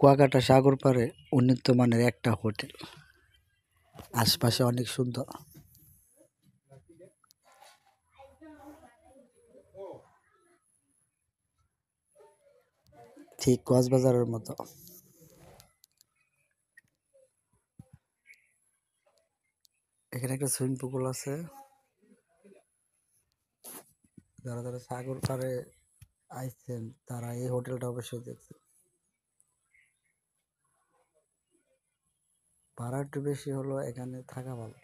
কুয়াকাটা সাগর পাড়ে উন্নত মানের একটা হোটেল, আশপাশে অনেক সুন্দর, ঠিক কক্সবাজারের মতো। এখানে একটা সুইমিং পুল আছে। যারা যারা সাগর পাড়ে আইছেন তারা এই হোটেলটা অবশ্যই দেখছেন। ভাড়া একটু বেশি হলো, এখানে থাকা ভালো।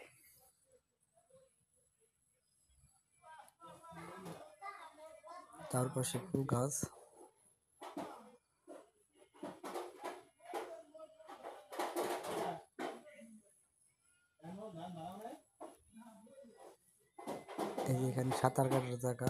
তার পাশে ফুল গাছ। এই যে এখানে সাঁতার কাটার জায়গা।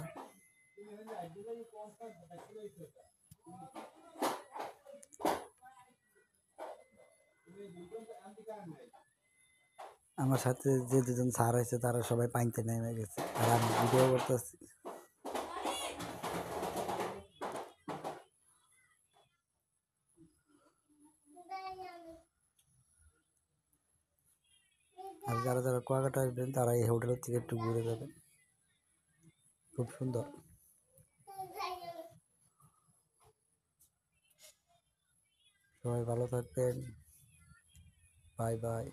আমার সাথে যে দুজন স্যার আছে তারা সবাই পানিতে নেমে গেছে আর আমি ভিডিও করতেছি। আর যারা যারা কুয়াকাটা আসবেন তারা এই হোটেলের থেকে একটু ঘুরে যাবেন, খুব সুন্দর। সবাই ভালো থাকবেন, বাই বাই।